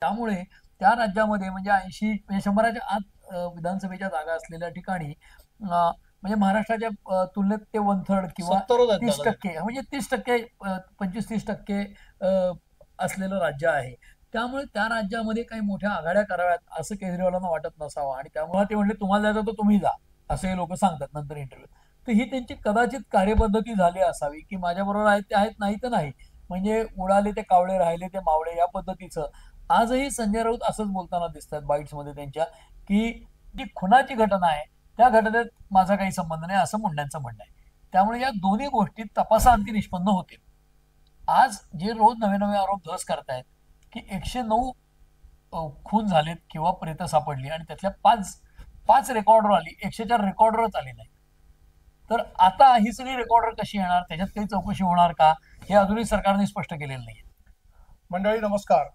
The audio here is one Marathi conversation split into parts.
त्यामुळे त्या राज्यामध्ये म्हणजे 80 म्हणजे 100च्या आत विधानसभेच्या जागा असलेल्या ठिकाणी म्हणजे महाराष्ट्राच्या तुलनेत ते 1/3 किंवा 70च आहेत तीस दादा ते. टक्के म्हणजे 30% 25-30% असलेलं राज्य आहे. त्यामुळे त्या राज्यामध्ये काही मोठ्या आघाड्या कराव्यात असं केजरीवालांना वाटत नसावं आणि त्यामुळे ते म्हणले तुम्हाला जायचं तर तुम्ही जा असे लोक सांगतात नंतर इंटरव्ह्यू. तर ही त्यांची कदाचित कार्यपद्धती झाली असावी की माझ्याबरोबर आहेत ते आहेत, नाही तर नाही. म्हणजे उडाले ते कावळे राहिले ते मावळे या पद्धतीचं आजही संजय राऊत असंच बोलताना दिसतात बाईट्समध्ये त्यांच्या की जी खुनाची घटना आहे त्या घटनेत माझा काही संबंध नाही असं मुंड्यांचं म्हणणं आहे. त्यामुळे या दोन्ही गोष्टी तपासाअंती निष्पन्न होतील. आज जे रोज नवे नवे आरोप धस करतायत की 109 खून झालेत किंवा प्रेत सापडली आणि त्यातल्या पाच पाच रेकॉर्डर आली, 104 रेकॉर्डरच आली नाही. तर आता ही सगळी रेकॉर्डर कशी येणार, त्याच्यात काही चौकशी होणार का, हे अजूनही सरकारने स्पष्ट केलेलं नाही. मंडळी नमस्कार.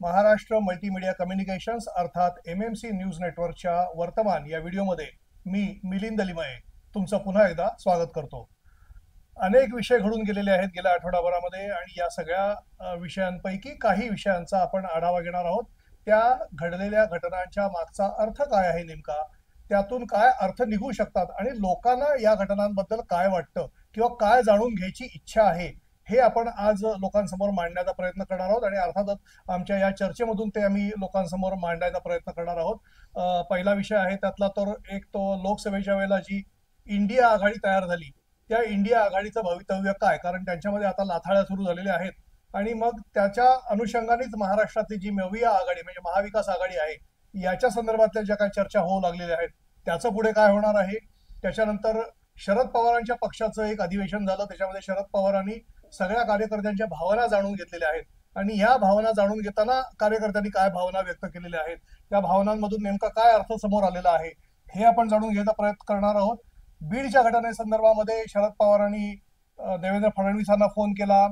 महाराष्ट्र मल्टीमीडिया कम्युनिकेशन्स अर्थात MMC न्यूज नेटवर्कच्या वर्तमान या व्हिडिओमध्ये मी मिलिंद लिमये तुमचं पुन्हा एकदा स्वागत करतो. अनेक विषय घडून गेलेले आहेत गेल्या आठवडाभरामध्ये आणि या सगळ्या विषयांपैकी काही विषयांचा आपण आढावा घेणार आहोत. त्या घडलेल्या घटनांच्या मागचा अर्थ काय आहे नेमका, त्यातून काय अर्थ निघू शकतात आणि लोकांना या घटनांबद्दल काय वाटतं किंवा काय जाणून घ्यायची इच्छा आहे, हे आपण आज लोकांसमोर मांडण्याचा प्रयत्न करणार आहोत आणि अर्थातच आमच्या या चर्चेमधून ते आम्ही लोकांसमोर मांडण्याचा प्रयत्न करणार आहोत. पहिला विषय आहे त्यातला तर एक तो लोकसभेच्या वेळेला जी इंडिया आघाडी तयार झाली, त्या इंडिया आघाडीचं भवितव्य काय, कारण त्यांच्यामध्ये आता लाथाळ्या सुरू झालेल्या आहेत आणि मग त्याच्या अनुषंगानेच महाराष्ट्रातली जी नवी आघाडी म्हणजे महाविकास आघाडी आहे याच्या संदर्भातल्या ज्या काही चर्चा होऊ लागलेल्या आहेत त्याचं पुढे काय होणार आहे. त्याच्यानंतर शरद पवारांच्या पक्षाचं एक अधिवेशन झालं, त्याच्यामध्ये शरद पवारांनी सगळ्या कार्यकर्त्यांच्या भावना जाणून घेतलेल्या आहेत आणि या भावना जाणून घेताना कार्यकर्त्यांनी काय भावना व्यक्त केलेल्या आहेत, त्या भावनांमधून नेमका काय अर्थ समोर आलेला आहे हे आपण जाणून घ्यायचा प्रयत्न करणार आहोत. बीडच्या घटनेसंदर्भामध्ये शरद पवारांनी देवेंद्र फडणवीसांना फोन केला.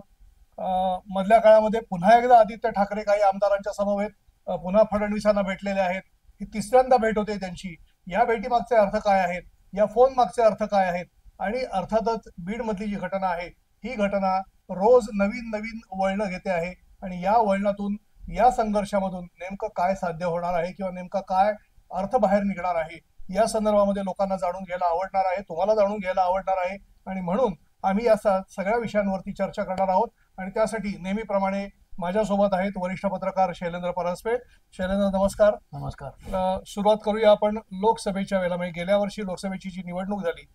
मधल्या काळामध्ये पुन्हा एकदा आदित्य ठाकरे काही आमदारांच्या समवेत पुन्हा फडणवीसांना भेटलेले आहेत. ही तिसऱ्यांदा भेट होते त्यांची. या भेटीमागचे अर्थ काय आहेत, या फोन मागचे अर्थ काय आहेत आणि अर्थातच बीड मधली जी घटना आहे ही घटना रोज नवीन नवीन वळणं घेते आहे आणि या वळणातून या संघर्षामधून नेमकं काय साध्य होणार आहे किंवा नेमका काय अर्थ बाहेर निघणार आहे या संदर्भामध्ये लोकांना जाणून घ्यायला आवडणार आहे, तुम्हाला जाणून घ्यायला आवडणार आहे आणि म्हणून आम्ही या सगळ्या विषयांवरती चर्चा करणार आहोत. आणि त्यासाठी नेहमीप्रमाणे माझ्यासोबत आहेत वरिष्ठ पत्रकार शैलेंद्र परस्पे. शैलेंद्र नमस्कार. नमस्कार. सुरुवात करूया आपण लोकसभेच्या वेळेला, म्हणजे गेल्या वर्षी लोकसभेची जी निवडणूक झाली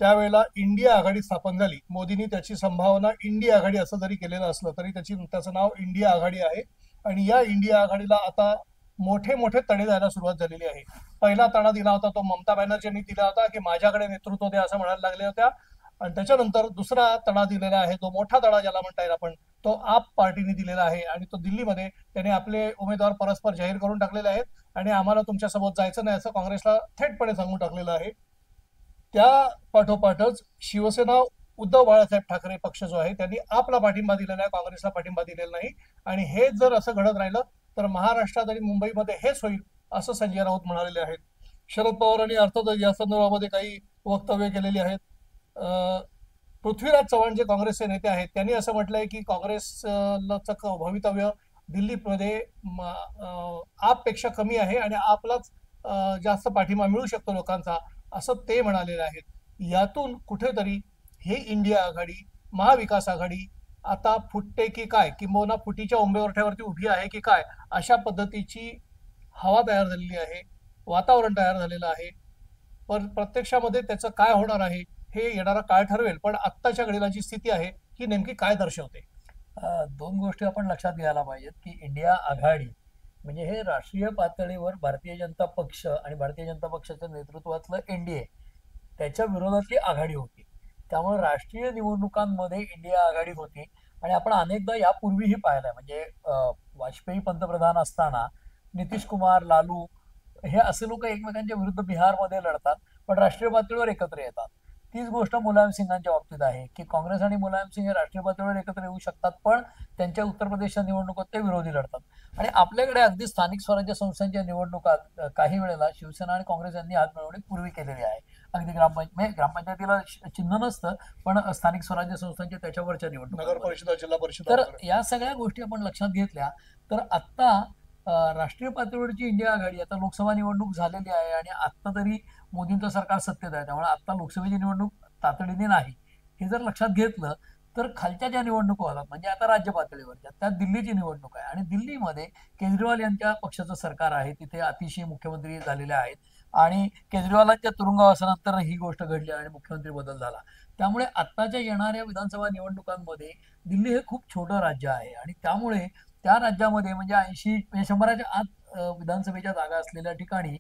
त्यावेळेला इंडिया आघाडी स्थापन झाली. मोदींनी त्याची संभावना इंडिया आघाडी असं जरी केलेलं असलं तरी त्याचं नाव इंडिया आघाडी आहे आणि या इंडिया आघाडीला आता मोठे मोठे तडे जायला सुरुवात झालेली आहे. पहिला तडा दिला होता तो ममता बॅनर्जींनी दिला होता की माझ्याकडे नेतृत्व द्या असं म्हणायला लागल्या होत्या आणि त्याच्यानंतर दुसरा तडा दिलेला आहे, तो मोठा तडा ज्याला म्हणता येईल आपण, तो आप पार्टीने दिलेला आहे आणि तो दिल्लीमध्ये त्याने आपले उमेदवार परस्पर जाहीर करून टाकलेले आहेत आणि आम्हाला तुमच्यासोबत जायचं नाही असं काँग्रेसला थेटपणे सांगून टाकलेलं आहे. त्या पाठोपाठच शिवसेना उद्धव बाळासाहेब ठाकरे पक्ष जो आहे त्यांनी आपला पाठिंबा दिलेला आहे, काँग्रेसला पाठिंबा दिलेला नाही आणि हे जर असं घडत राहिलं तर महाराष्ट्रात आणि मुंबईमध्ये हेच होईल असं संजय राऊत म्हणालेले आहेत. शरद पवारांनी अर्थातच या संदर्भामध्ये काही वक्तव्य केलेली आहेत. पृथ्वीराज चव्हाण जे काँग्रेसचे नेते आहेत त्यांनी असं म्हटलंय की काँग्रेसचं भवितव्य दिल्लीमध्ये आपपेक्षा कमी आहे आणि आपलाच जास्त पाठिंबा मिळू शकतो लोकांचा असं ते म्हणालेले आहेत. यातून कुठेतरी हे इंडिया आघाडी महाविकास आघाडी आता फुटते की काय, किंबहुना फुटीच्या उंबरठ्यावरती उभी आहे की काय, अशा पद्धतीची हवा तयार झालेली आहे, वातावरण तयार झालेलं आहे. पण प्रत्यक्षामध्ये त्याचं काय होणार आहे हे येणारा काळ ठरवेल. पण आत्ताच्या घडीला जी स्थिती आहे ही नेमकी काय दर्शवते. दोन गोष्टी आपण लक्षात घ्यायला पाहिजेत की इंडिया आघाडी म्हणजे हे राष्ट्रीय पातळीवर भारतीय जनता पक्ष आणि भारतीय जनता पक्षाच्या नेतृत्वातलं एनडीए त्याच्या विरोधातली आघाडी होती. त्यामुळे राष्ट्रीय निवडणुकांमध्ये इंडिया आघाडी होती आणि आपण अनेकदा यापूर्वीही पाहिलंय. म्हणजे वाजपेयी पंतप्रधान असताना नितीश कुमार, लालू हे असे लोक एकमेकांच्या विरुद्ध बिहारमध्ये लढतात पण राष्ट्रीय पातळीवर एकत्र येतात. तीच गोष्ट मुलायम सिंगांच्या बाबतीत आहे की काँग्रेस आणि मुलायम सिंग हे राष्ट्रीय पातळीवर एकत्र येऊ शकतात पण त्यांच्या उत्तर प्रदेशच्या निवडणुकात ते विरोधी लढतात. आणि आपल्याकडे अगदी स्थानिक स्वराज्य संस्थांच्या निवडणुकात काही वेळेला शिवसेना आणि काँग्रेस यांनी हात मिळवणी पूर्वी केलेली आहे. अगदी ग्रामपंचायतीला चिन्ह नसतं पण स्थानिक स्वराज्य संस्थांच्या त्याच्यावरच्या नगर निवडणूक, परिषद, जिल्हा परिषद. तर या सगळ्या गोष्टी आपण लक्षात घेतल्या तर आता राष्ट्रीय पातळीवरची इंडिया आघाडी आता लोकसभा निवडणूक झालेली आहे आणि आता तरी मोदींचं सरकार सत्तेत आहे, त्यामुळे आता लोकसभेची निवडणूक तातडीने नाही. हे जर लक्षात घेतलं तर खालच्या ज्या निवडणुका होतात म्हणजे आता राज्य पातळीवरच्या त्या दिल्लीची निवडणूक आहे आणि दिल्लीमध्ये केजरीवाल यांच्या पक्षाचं सरकार आहे, तिथे अतिशय मुख्यमंत्री झालेले आहेत आणि केजरीवालांच्या तुरुंगवासानंतर ही गोष्ट घडली आणि मुख्यमंत्री बदल झाला. त्यामुळे आत्ताच्या येणाऱ्या विधानसभा निवडणुकांमध्ये दिल्ली हे खूप छोटं राज्य आहे आणि त्यामुळे त्या राज्यामध्ये म्हणजे 80 म्हणजे 100च्या आत विधानसभेच्या जागा असलेल्या ठिकाणी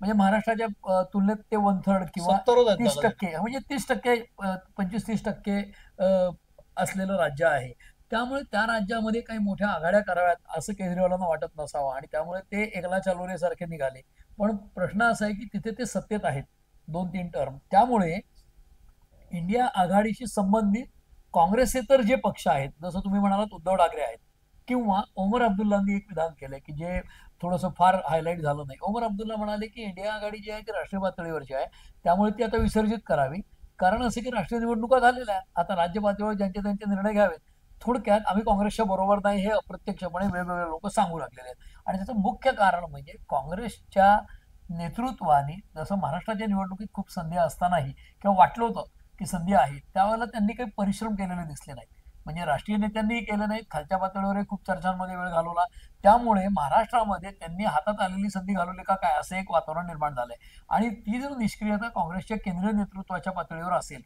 म्हणजे महाराष्ट्राच्या तुलनेत ते 1/3 किंवा 70 आहेत 30% म्हणजे 30% 25-30% असलेलं राज्य आहे. त्यामुळे त्या राज्यामध्ये काही मोठ्या आघाड्या कराव्यात असं केजरीवालांना वाटत नसावं आणि त्यामुळे ते एकला चलोरे सारखे निघाले. पण प्रश्न असा आहे की तिथे ते सत्तेत आहेत 2-3 टर्म. त्यामुळे इंडिया आघाडीशी संबंधित काँग्रेसेतर जे पक्ष आहेत, जसं तुम्ही म्हणालात उद्धव ठाकरे आहेत किंवा ओमर अब्दुल्लांनी एक विधान केलंय की जे थोडंसं फार हायलाईट झालं नाही. ओमर अब्दुल्ला म्हणाले की इंडिया आघाडी जी आहे ती राष्ट्रीय पातळीवरची आहे, त्यामुळे ती आता विसर्जित करावी. कारण असं की राष्ट्रीय निवडणुका झालेल्या आहेत, आता राज्य पातळीवर ज्यांचे त्यांचे निर्णय घ्यावेत. थोडक्यात आम्ही काँग्रेसच्या बरोबर नाही हे अप्रत्यक्षपणे वेगवेगळे लोक सांगू लागलेले आहेत आणि त्याचं मुख्य कारण म्हणजे काँग्रेसच्या नेतृत्वाने जसं महाराष्ट्राच्या निवडणुकीत खूप संधी असतानाही किंवा वाटलं होतं की संधी आहे, त्यावेळेला त्यांनी काही परिश्रम केलेले दिसले नाहीत. म्हणजे राष्ट्रीय नेत्यांनीही केलं नाही, खालच्या पातळीवरही खूप चर्चांमध्ये वेळ घालवला. त्यामुळे महाराष्ट्रामध्ये त्यांनी हातात आलेली संधी घालवली का काय असं एक वातावरण निर्माण झालंय आणि ती जर निष्क्रियता काँग्रेसच्या केंद्रीय नेतृत्वाच्या पातळीवर असेल,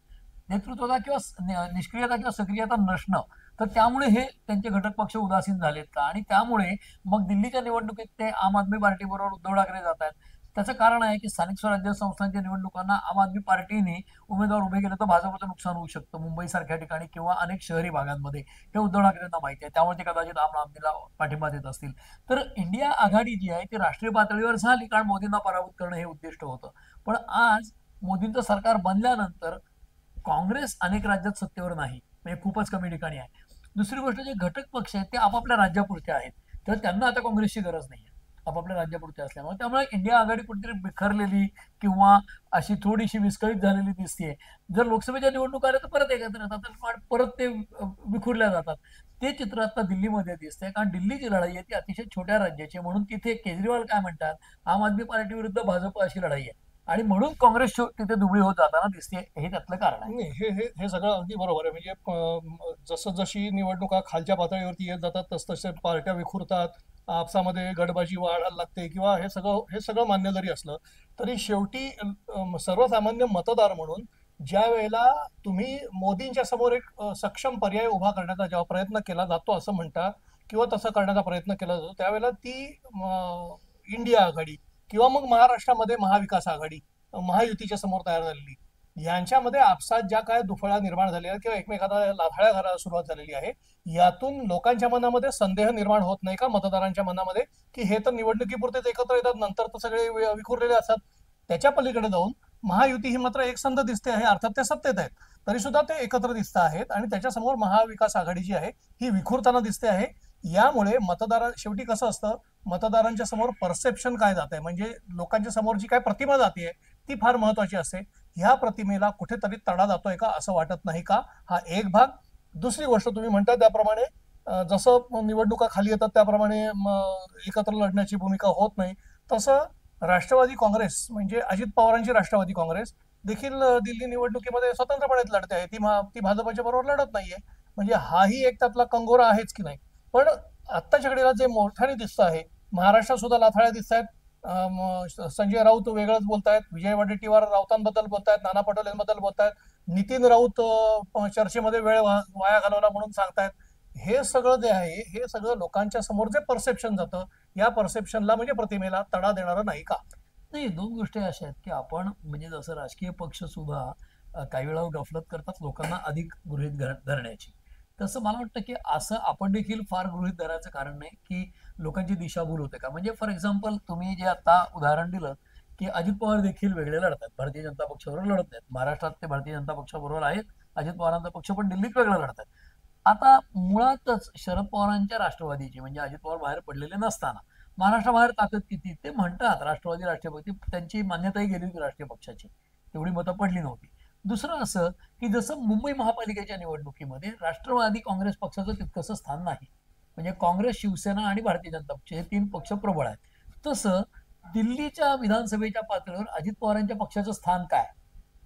नेतृत्वाचा किंवा निष्क्रियता किंवा सक्रियता नसणं, तर त्यामुळे हे त्यांचे घटक पक्ष उदासीन झालेत का आणि त्यामुळे मग दिल्लीच्या निवडणुकीत ते आम आदमी पार्टी बरोबर उद्धव ठाकरे जात आहेत. त्याचं कारण आहे की स्थानिक स्वराज्य संस्थांच्या निवडणुकांना आम आदमी पार्टीने उमेदवार उभे केले तर भाजपचं नुकसान होऊ शकतं मुंबई सारख्या ठिकाणी किंवा अनेक शहरी भागांमध्ये. हे उद्धव ठाकरेंना माहिती आहे, त्यामुळे ते कदाचित आम आदमीला पाठिंबा देत असतील. तर इंडिया आघाडी जी आहे ती राष्ट्रीय पातळीवर झाली कारण मोदींना पराभूत करणं हे उद्दिष्ट होतं. पण आज मोदींचं सरकार बनल्यानंतर काँग्रेस अनेक राज्यात सत्तेवर नाही, म्हणजे खूपच कमी ठिकाणी आहे. दुसरी गोष्ट जे घटक पक्ष आहेत ते आपापल्या राज्यापुरते आहेत, तर त्यांना आता काँग्रेसची गरज नाही आहे आपापल्या राज्यापुरते असल्यामुळे. त्यामुळे इंडिया आघाडी कुठेतरी बिखरलेली किंवा अशी थोडीशी विस्कळीत झालेली दिसते. जर लोकसभेच्या निवडणुका आल्या तर परत एकत्र येतात तर परत ते विखुरल्या जातात. ते चित्र आता दिल्लीमध्ये दिसतंय कारण दिल्लीची लढाई आहे ती अतिशय छोट्या राज्याची आहे. म्हणून तिथे केजरीवाल काय म्हणतात, आम आदमी पार्टी विरुद्ध भाजप अशी लढाई आहे आणि म्हणून काँग्रेस तिथे दुबळी होत जाताना दिसते, हे त्यातलं कारण आहे. नाही, हे हे हे सगळं अगदी बरोबर आहे. म्हणजे जसं जशी निवडणुका खालच्या पातळीवरती येत जातात तसतसे पार्ट्या विखुरतात, आपसामध्ये गडबाजी वाढायला लागते किंवा हे सगळं मान्य जरी असलं तरी शेवटी सर्वसामान्य मतदार म्हणून ज्या वेळेला तुम्ही मोदींच्या समोर एक सक्षम पर्याय उभा करण्याचा जेव्हा प्रयत्न केला जातो असं म्हणता किंवा तसं करण्याचा प्रयत्न केला जातो त्यावेळेला ती इंडिया आघाडी किंवा मग महाराष्ट्रामध्ये महाविकास आघाडी महायुतीच्या समोर तयार झालेली यांच्यामध्ये आपसात ज्या काय दुफळा निर्माण झालेल्या किंवा एकमेकांना लाथाळ्या घालायला सुरुवात झालेली आहे, यातून लोकांच्या मनामध्ये संदेह निर्माण होत नाही का मतदारांच्या मनामध्ये की हे तर निवडणुकीपुरतेच एकत्र येतात, नंतर तर सगळे विखुरलेले असतात. त्याच्या पलीकडे जाऊन महायुती ही मात्र एकसंध दिसते आहे, अर्थात ते सत्तेत आहेत तरी सुद्धा ते एकत्र दिसत आहेत आणि त्याच्यासमोर महाविकास आघाडी जी आहे ही विखुरताना दिसते आहे. यामुळे शेवटी कसं असतं, मतदारांच्या समोर परसेप्शन काय जात आहे म्हणजे लोकांच्या समोर जी काय प्रतिमा जाते ती फार महत्वाची असते. ह्या प्रतिमेला कुठेतरी तडा जातोय का असं वाटत नाही का, हा एक भाग. दुसरी गोष्ट तुम्ही म्हणता त्याप्रमाणे जसं निवडणुका खाली येतात त्याप्रमाणे एकत्र लढण्याची भूमिका होत नाही, तसं राष्ट्रवादी काँग्रेस म्हणजे अजित पवारांची राष्ट्रवादी काँग्रेस देखील दिल्ली निवडणुकीमध्ये स्वतंत्रपणे लढते आहे, ती भाजपच्या बरोबर लढत नाहीये. म्हणजे हाही एक त्यातला कंगोरा आहेच की नाही. पण आत्ताच्या घडीला जे मोठ्याने दिसत आहे, महाराष्ट्रात सुद्धा लाथाळ्या दिसत आहेत. संजय राऊत वेगळंच बोलतायत, विजय वडेट्टीवार राऊतांबद्दल बोलतायत, नाना पटोलेंबद्दल बोलतायत, नितीन राऊत चर्चेमध्ये वेळ वाया घालवला म्हणून सांगतायत. हे सगळं जे आहे हे सगळं लोकांच्या समोर जे परसेप्शन जातं या परसेप्शनला म्हणजे प्रतिमेला तडा देणारं नाही का? नाही, दोन गोष्टी अशा आहेत की आपण म्हणजे जसं राजकीय पक्ष सुद्धा काही वेळा गफलत करतात लोकांना अधिक गृहीत धरण्याची, तसं मला वाटतं की असं आपण देखील फार गृहीत धरायचं कारण नाही की लोकांची दिशाभूल होते का. म्हणजे फॉर एक्झाम्पल तुम्ही जे आता उदाहरण दिलं की अजित पवार देखील वेगळे लढत आहेत, भारतीय जनता पक्षाबरोबर लढत नाहीत. महाराष्ट्रात ते भारतीय जनता पक्षाबरोबर आहेत, अजित पवारांचा पक्ष पण दिल्लीत वेगळं लढत आहेत. आता मुळातच शरद पवारांच्या राष्ट्रवादीची म्हणजे अजित पवार बाहेर पडलेले नसताना महाराष्ट्राबाहेर ताकद किती ते म्हणतात राष्ट्रवादी राष्ट्रीय पक्ष, त्यांची मान्यताही गेली होती राष्ट्रीय पक्षाची, तेवढी मतं पडली नव्हती. दुसरं असं की जसं मुंबई महापालिकेच्या निवडणुकीमध्ये राष्ट्रवादी काँग्रेस पक्षाचं तितकंसं स्थान नाही, म्हणजे काँग्रेस, शिवसेना आणि भारतीय जनता पक्ष हे 3 पक्ष प्रबळ आहेत. तसं दिल्लीच्या विधानसभेच्या पातळीवर अजित पवारांच्या पक्षाचं स्थान काय?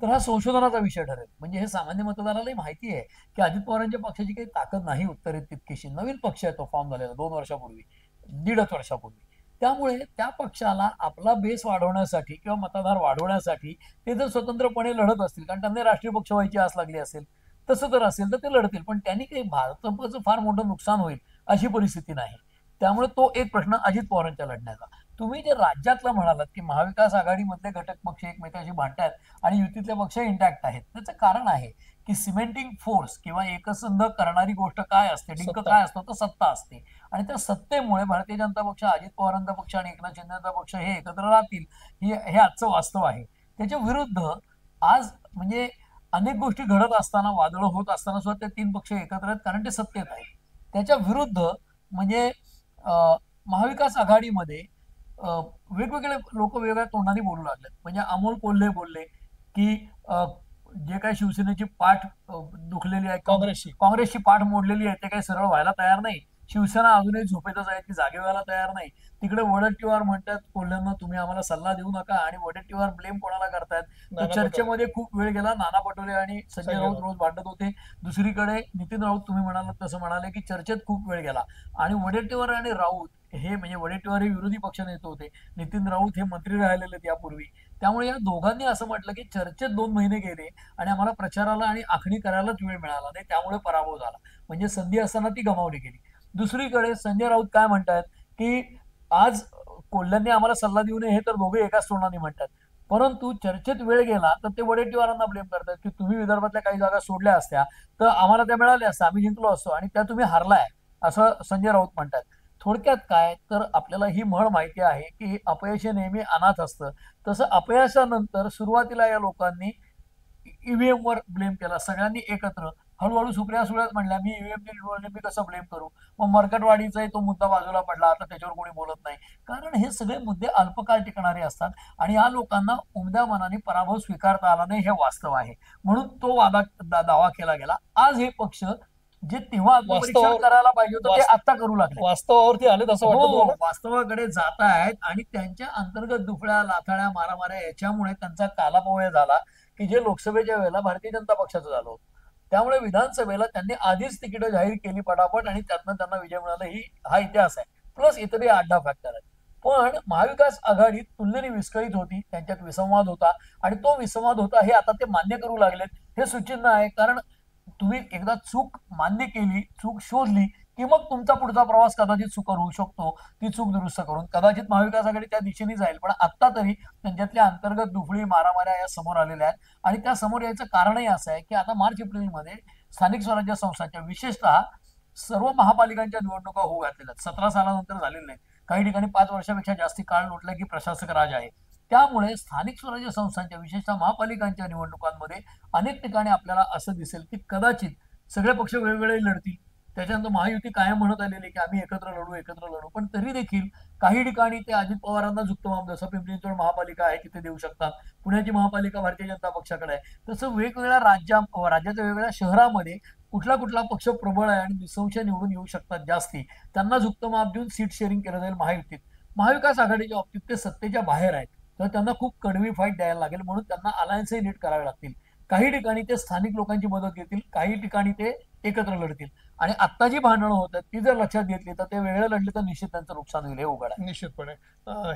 तर हा संशोधनाचा विषय ठरेल. म्हणजे हे सामान्य मतदारालाही माहिती आहे की अजित पवारांच्या पक्षाची काही ताकद नाही उत्तरेत तितकीशी. नवीन पक्ष आहे तो फॉर्म झालेला 2 वर्षापूर्वी, 1.5 वर्षापूर्वी. त्यामुळे त्या पक्षाला आपला बेस वाढवण्यासाठी किंवा मतदार वाढवण्यासाठी ते जर स्वतंत्रपणे लढत असतील, कारण त्यांना राष्ट्रीय पक्ष व्हायची आस लागली असेल, तसं जर असेल तर ते लढतील. पण त्यांनी काही भाजपचं फार मोठं नुकसान होईल अशी परिस्थिती नाही. त्यामुळे तो एक प्रश्न अजित पवारांच्या लढण्याचा. तुम्ही जे राज्यातलं म्हणालात की महाविकास आघाडीमधले घटक पक्ष एकमेकांशी भांडतायत आणि युतीतले पक्ष इंटॅक्ट आहेत, त्याचं कारण आहे की सिमेंटिंग फोर्स किंवा एकसंध करणारी गोष्ट काय असते, डिंक सत्ता. काय असतो, तर सत्ता असते. आणि त्या सत्तेमुळे भारतीय जनता पक्ष, अजित पवारांचा पक्ष आणि एकनाथ शिंदेचा पक्ष हे एकत्र राहतील, हे आजचं वास्तव आहे. त्याच्या विरुद्ध आज म्हणजे अनेक गोष्टी घडत असताना, वादळ होत असताना सुद्धा ते 3 पक्ष एकत्र आहेत, कारण ते सत्तेत आहेत. त्याच्या विरुद्ध म्हणजे महाविकास आघाडीमध्ये वेगवेगळे लोक वेगवेगळ्या तोंडाने बोलू लागलेत. म्हणजे अमोल कोल्हे बोलले की जे काही शिवसेनेची पाठ दुखलेली आहे, काँग्रेसची पाठ मोडलेली आहे, ते काही सरळ व्हायला तयार नाही. शिवसेना अजूनही झोपेतच आहे, ती जागे व्हायला तयार नाही. तिकडे वडेट्टीवार म्हणतात कोल्ह्यांना, तुम्ही आम्हाला सल्ला देऊ नका, आणि वडेट्टीवार ब्लेम कोणाला करतायत, तर चर्चेमध्ये खूप वेळ गेला. नाना पटोले आणि संजय राऊत रोज भांडत होते. दुसरीकडे नितीन राऊत, तुम्ही म्हणालात तसं म्हणाले की चर्चेत खूप वेळ गेला. आणि वडेट्टीवार आणि राऊत हे म्हणजे वडेट्टीवार हे विरोधी पक्ष नेते होते, नितीन राऊत हे मंत्री राहिलेले यापूर्वी. त्यामुळे या दोघांनी असं म्हटलं की चर्चेत 2 महिने गेले आणि आम्हाला प्रचाराला आणि आखणी करायलाच वेळ मिळाला नाही, त्यामुळे पराभव झाला. म्हणजे संधी असताना ती गमावली गेली. दुसरीकडे संजय राऊत काय म्हणतात की आज कोल्ह्यांनी आम्हाला सल्ला देऊ नये, हे तर दोघे एकाच तोंडाने म्हणतात. परंतु चर्चेत वेळ गेला तर ते वडेट्टीवारांना ब्लेम करतात की तुम्ही विदर्भातल्या काही जागा सोडल्या असत्या तर आम्हाला त्या मिळाल्या असत्या, आम्ही जिंकलो असतो, आणि त्या तुम्ही हारलाय, असं संजय राऊत म्हणतात. थोडक्यात काय तर आपल्याला ही म्हण माहिती आहे की अपयश हे नेहमी अनाथ असतं. तसं अपयशानंतर सुरुवातीला या लोकांनी ईव्हीएम वर ब्लेम केला, सगळ्यांनी एकत्र. हळूहळू सुप्रिया सुळ्यात म्हणल्या मी ईव्हीएम निवडले, मी कसं ब्लेम करू. मग मर्कटवाडीचाही तो मुद्दा बाजूला पडला, आता त्याच्यावर कोणी बोलत नाही. कारण हे सगळे मुद्दे अल्पकाळ टिकणारे असतात आणि या लोकांना उमद्या मनाने पराभव स्वीकारता आला नाही, हे वास्तव आहे. म्हणून तो दावा केला गेला. आज हे पक्ष जे तेव्हा आत्मपरीक्षण करायला पाहिजे होतं ते आता करू लागले, वास्तवावरती आले असं वाटतं. वास्तवाकडे जात आहेत आणि त्यांच्या अंतर्गत दुफळ्या, लाथाळ्या, मारामाऱ्या याच्यामुळे त्यांचा कालापव्य झाला की जे लोकसभेच्या वेळेला भारतीय जनता पक्षाचं झालं होतं. त्यामुळे विधानसभेला त्यांनी आधीच तिकीटं जाहीर केली पटापट आणि त्यातनं त्यांना विजय मिळाला, हा इतिहास आहे. प्लस इतरही 8-10 फॅक्टर आहेत. पण महाविकास आघाडी तुलनेने विस्कळीत होती, त्यांच्यात विसंवाद होता, आणि तो विसंवाद होता हे आता ते मान्य करू लागलेत, हे सुचिन्ह आहे. कारण तुम्ही एकदा चूक मान्य केली, चूक शोधली की मग तुमचा पुढचा प्रवास कदाचित सुकर होऊ शकतो, ती चूक दुरुस्त करून. कदाचित महाविकास आघाडी त्या दिशेने जाईल, पण आता तरी त्यांच्यातल्या अंतर्गत दुफळी, मारामाऱ्या या समोर आलेल्या आहेत. आणि त्या समोर यायचं कारणही असं आहे की आता मार्च एप्रिलमध्ये स्थानिक स्वराज्य संस्थांच्या, विशेषतः सर्व महापालिकांच्या निवडणुका होऊ घातलेल्या आहेत. 17 सालानंतर झालेल्या नाहीत. काही ठिकाणी 5 वर्षापेक्षा जास्ती काळ लोटला की प्रशासक राज आहे. त्यामुळे स्थानिक स्वराज्य संस्थांच्या, विशेषतः महापालिकांच्या निवडणुकांमध्ये अनेक ठिकाणी आपल्याला असं दिसेल की कदाचित सगळे पक्ष वेगवेगळे लढतील. त्याच्यानंतर महायुती कायम म्हणत आलेली की आम्ही एकत्र लढू, पण तरी देखील काही ठिकाणी ते अजित पवारांना झुकतं माप, जसं पिंपरी चिंचवड महापालिका आहे तिथे देऊ शकतात, पुण्याची महापालिका भारतीय जनता पक्षाकडे आहे. तसं वेगवेगळ्या राज्याच्या वेगवेगळ्या शहरामध्ये कुठला कुठला पक्ष प्रबळ आहे आणि निसंशय निवडून येऊ शकतात जास्ती, त्यांना झुकतं माप देऊन सीट शेअरिंग केलं जाईल महायुतीत. महाविकास आघाडीच्या बाबतीत ते सत्तेच्या बाहेर आहेत, तर त्यांना खूप कडवी फाईट द्यायला लागेल, म्हणून त्यांना अलायन्सही नीट करावे लागतील. काही ठिकाणी ते स्थानिक लोकांची मदत घेतील, काही ठिकाणी ते एकत्र लढतील. आणि आता जी भांडणं होतात ती जर लक्षात घेतली तर ते वेगळे लढले तर निश्चित त्यांचं नुकसान होईल, हे उघड आहे. निश्चितपणे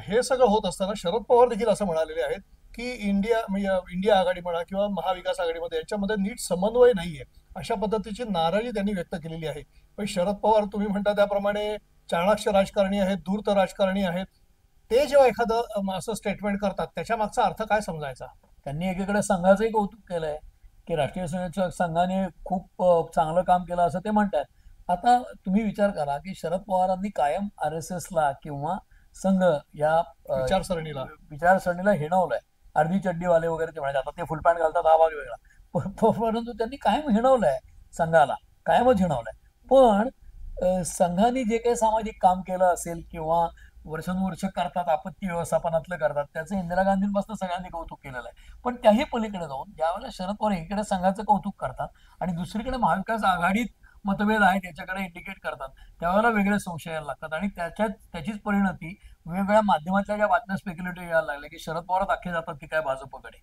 हे सगळं होत असताना शरद पवार देखील असं म्हणालेले आहेत की इंडिया आघाडी म्हणा किंवा महाविकास आघाडीमध्ये याच्यामध्ये नीट समन्वय नाहीये, अशा पद्धतीची नाराजी त्यांनी व्यक्त केलेली आहे. पण शरद पवार, तुम्ही म्हणता त्याप्रमाणे, चाणाक्ष राजकारणी आहेत, धूर्त राजकारणी आहेत. ते जेव्हा एखादं असं स्टेटमेंट करतात त्याच्या मागचा अर्थ काय समजायचा? त्यांनी एकीकडे संघाचंही कौतुक केलंय की राष्ट्रीय स्वयंसेवक संघाने खूप चांगलं काम केलं असं ते म्हणतात. आता तुम्ही विचार करा की शरद पवारांनी कायम RSSला किंवा संघ या विचारसरणीला हिणवलंय. अर्धी चड्डीवाले वगैरे ते म्हणायचे, आता ते फुल पॅन्ट घालतात हा भाग वेगळा, परंतु त्यांनी कायम हिणवलंय संघाला, कायमच हिणवलंय. पण संघाने जे काही सामाजिक काम केलं असेल किंवा वर्षानुवर्ष करतात, आपत्ती व्यवस्थापनातलं करतात, त्याचं इंदिरा गांधींपासून सगळ्यांनी कौतुक केलेलं आहे. पण त्याही पलीकडे जाऊन ज्यावेळेला शरद पवार एकीकडे संघाचं कौतुक करतात आणि दुसरीकडे महाविकास आघाडीत मतभेद आहेत याच्याकडे इंडिकेट करतात, त्यावेळेला वेगळे संशय यायला लागतात आणि त्याचीच परिणती वेगवेगळ्या माध्यमातल्या ज्या बातम्या स्पेक्युलेटिव्ह यायला लागल्या की शरद पवार दाखले जातात की काय भाजपकडे,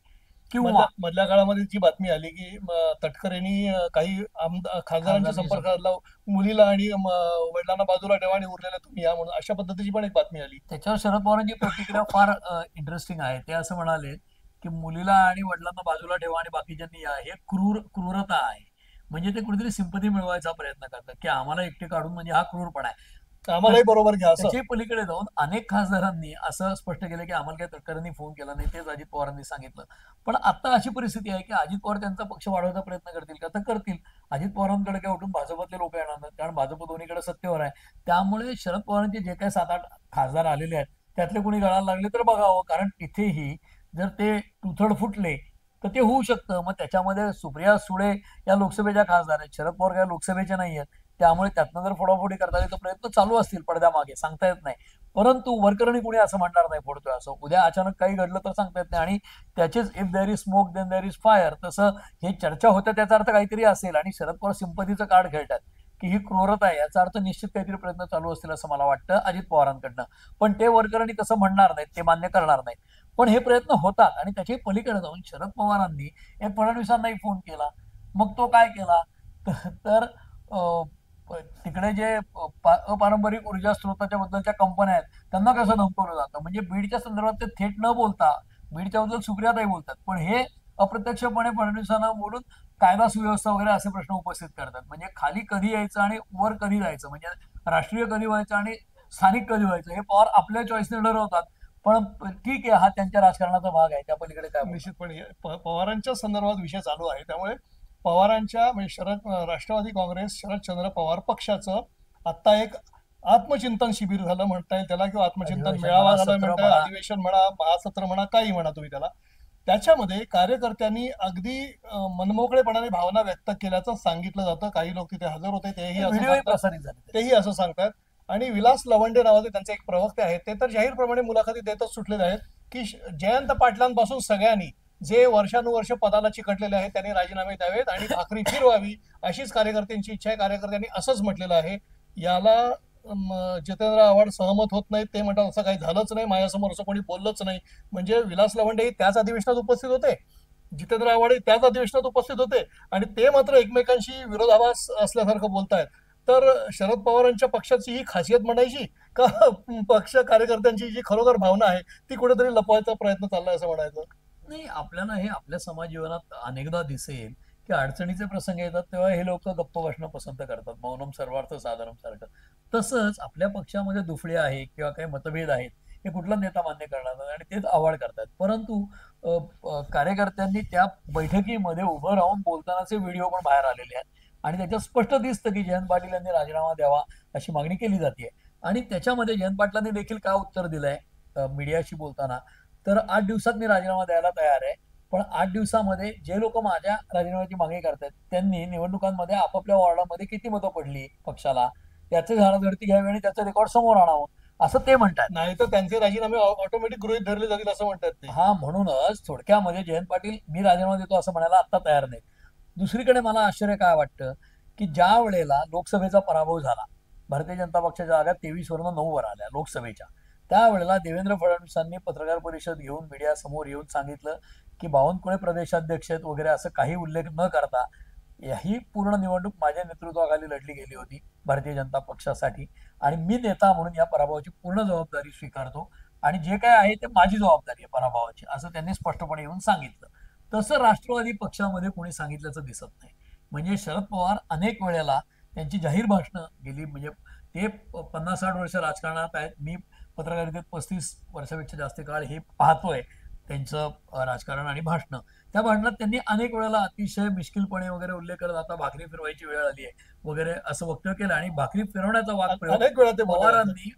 किंवा मधल्या काळामध्ये जी बातमी आली की तटकरेंनी काही खासदारांच्या खासदारांनी संपर्क साधला, मुलीला आणि वडिलांना बाजूला ठेवा आणि उरलेल्या तुम्ही या म्हणून, अशा पद्धतीची पण एक बातमी आली. त्याच्यावर शरद पवारांची प्रतिक्रिया फार इंटरेस्टिंग आहे. ते असं म्हणाले की मुलीला आणि वडिलांना बाजूला ठेवा आणि बाकीच्यांनी या, हे क्रूरता आहे. म्हणजे ते कुठेतरी सिंपती मिळवायचा प्रयत्न करतात की आम्हाला एकटे काढून, म्हणजे हा क्रूरपणा आहे. आम्हालाही बरोबर घ्या असं. त्याच्याही पलीकडे जाऊन अनेक खासदारांनी असं स्पष्ट केलं की आम्हाला काही तटकरेंनी फोन केला नाही, तेच अजित पवारांनी सांगितलं. पण आता अशी परिस्थिती आहे की अजित पवार त्यांचा पक्ष वाढवायचा प्रयत्न करतील का, तर करतील. अजित पवारांकडे काय उठून भाजपतले लोक येणार नाहीत, कारण भाजप दोन्हीकडे सत्तेवर आहे. त्यामुळे शरद पवारांचे जे काही 7-8 खासदार आलेले आहेत त्यातले कोणी गळायला लागले तर बघावं, कारण तिथेही जर ते तुथड फुटले तर ते होऊ शकतं. मग त्याच्यामध्ये सुप्रिया सुळे या लोकसभेच्या खासदार आहेत, शरद पवार या लोकसभेच्या नाही आहेत. त्यामुळे त्यातनं जर फोडाफोडी करता आली तर प्रयत्न चालू असतील पडद्यामागे, सांगता येत नाही. परंतु वरकरणी कुणी असं म्हणणार नाही फोडतोय असं. उद्या अचानक काही घडलं तर सांगता येत नाही. आणि त्याचेच if there is smoke then there is fire, तसं हे चर्चा होते त्याचा अर्थ काहीतरी असेल आणि शरद पवार सिंपतीचं कार्ड खेळतात की ही क्रूरता आहे, याचा अर्थ निश्चित काहीतरी प्रयत्न चालू असतील असं मला वाटतं अजित पवारांकडनं. पण ते वरकरणी तसं म्हणणार नाहीत, ते मान्य करणार नाहीत. पण हे प्रयत्न होतात आणि त्याच्या पलीकडे जाऊन शरद पवारांनी फडणवीसांनाही फोन केला. मग तो काय केला तर तिकडे जे अपारंपरिक ऊर्जा स्रोताच्या बद्दलच्या कंपन्या आहेत त्यांना कसं धमकवलं जातं, म्हणजे बीडच्या संदर्भात ते थेट न बोलता बीडच्या बद्दल सुप्रियाताई बोलतात, पण हे अप्रत्यक्षपणे फडणवीसांना बोलून कायदा सुव्यवस्था वगैरे असे प्रश्न उपस्थित करतात. म्हणजे खाली कधी यायचं आणि वर कधी जायचं, म्हणजे राष्ट्रीय कधी व्हायचं आणि स्थानिक कधी व्हायचं, हे पवार आपल्या चॉईसने ठरवतात. पण ठीक आहे, हा त्यांच्या राजकारणाचा भाग आहे, त्या पलीकडे काय बोलणार? निश्चितपणे पवारांच्या संदर्भात विषय चालू आहे, त्यामुळे पवारांच्या म्हणजे राष्ट्रवादी काँग्रेस शरदचंद्र पवार पक्षाचं आता एक आत्मचिंतन शिबिर झालं म्हणता येईल त्याला, किंवा आत्मचिंतन अधिवेशन मेळावा म्हणा, झाला सत्र म्हणता म्हणा. अधिवेशन म्हणा, महासत्र म्हणा, काही म्हणा तुम्ही त्याला. त्याच्यामध्ये कार्यकर्त्यांनी अगदी मनमोकळेपणाने भावना व्यक्त केल्याचं सांगितलं जातं. काही लोक तिथे हजर होते, तेही असं व्हिडिओही सांगतात, प्रसारित झाले. तेही असं सांगतात. आणि विलास लवंडे नावाचे त्यांचे एक प्रवक्ते आहेत, ते तर जाहीरप्रमाणे मुलाखती देतच सुटलेले आहेत की जयंत पाटलांपासून सगळ्यांनी जे वर्षानुवर्ष पदाला चिकटलेले आहेत त्यांनी राजीनामे द्यावेत आणि भाकरी फिरवावी, अशीच कार्यकर्त्यांची इच्छा आहे. कार्यकर्त्यांनी असंच म्हटलेलं आहे. याला जितेंद्र आव्हाड सहमत होत नाहीत. ते म्हणतात असं काही झालंच नाही, माझ्यासमोर असं कोणी बोललंच नाही. म्हणजे विलास लवंडे त्याच अधिवेशनात उपस्थित होते, जितेंद्र आव्हाड त्याच अधिवेशनात उपस्थित होते, आणि ते मात्र एकमेकांशी विरोधाभास असल्यासारखं बोलतायत. तर शरद पवारांच्या पक्षाची ही खासियत म्हणायची का पक्ष कार्यकर्त्यांची जी खरोखर भावना आहे ती कुठेतरी लपवायचा प्रयत्न चाललाय असं म्हणायचं? नाही, आपल्याला हे आपल्या समाज जीवनात अनेकदा दिसेल की अडचणीचे प्रसंग येतात तेव्हा हे लोक गप्प बसणं पसंत करतात, मौनम सर्वार्थ साधारण सारखं. तसंच आपल्या पक्षामध्ये दुफळे आहे किंवा काही मतभेद आहेत, हे कुठला नेता मान्य करणार नाही आणि तेच आव्हाड करतात. परंतु कार्यकर्त्यांनी त्या बैठकीमध्ये उभं राहून बोलतानाचे व्हिडिओ पण बाहेर आलेले आहेत आणि त्याच्यात स्पष्ट दिसतं की जयंत पाटील यांनी राजीनामा द्यावा अशी मागणी केली जाते. आणि त्याच्यामध्ये जयंत पाटलांनी देखील काय उत्तर दिलंय मीडियाशी बोलताना, तर 8 दिवसात मी राजीनामा द्यायला तयार आहे, पण 8 दिवसामध्ये जे लोक माझ्या राजीनाम्याची मागणी करतात त्यांनी निवडणुकांमध्ये आपापल्या वॉर्डामध्ये किती मतं पडली पक्षाला त्याचे झाडाझडती घ्यावी आणि त्याचं रेकॉर्ड समोर आणावं असं ते म्हणतात. नाही तर त्यांचे राजीनामे ऑटोमॅटिक गृहीत धरले जातील असं म्हणतात ते. हा, म्हणूनच थोडक्यामध्ये जयंत पाटील मी राजीनामा देतो असं म्हणायला आता तयार नाहीत. दुसरीकडे मला आश्चर्य काय वाटतं की ज्या वेळेला लोकसभेचा पराभव झाला, भारतीय जनता पक्षाच्या जागा 23 वरून 9 वर आल्या लोकसभेच्या, त्यावेळेला देवेंद्र फडणवीसांनी पत्रकार परिषद घेऊन मीडिया समोर येऊन सांगितलं की बावनकुळे प्रदेशाध्यक्ष आहेत वगैरे असं काही उल्लेख न करता ही पूर्ण निवडणूक माझ्या नेतृत्वाखाली लढली गेली होती भारतीय जनता पक्षासाठी आणि मी नेता म्हणून या पराभवाची पूर्ण जबाबदारी स्वीकारतो आणि जे काय आहे ते माझी जबाबदारी आहे पराभवाची, असं त्यांनी स्पष्टपणे येऊन सांगितलं. तसं राष्ट्रवादी पक्षामध्ये कोणी सांगितल्याचं दिसत नाही. म्हणजे शरद पवार अनेक वेळेला त्यांची जाहीर भाषणं गेली, म्हणजे ते 50-60 वर्ष राजकारणात आहेत, मी पत्रकारितेत 35 वर्षापेक्षा जास्त काळ हे पाहतोय त्यांचं राजकारण आणि भाषणं. त्या भाषणात त्यांनी अनेक वेळेला अतिशय मिश्किलपणे वगैरे उल्लेख करत आता भाकरी फिरवायची वेळ आली आहे वगैरे असं वक्तव्य केलं आणि भाकरी फिरवण्याचा वाद अनेक वेळा ते पवारांनी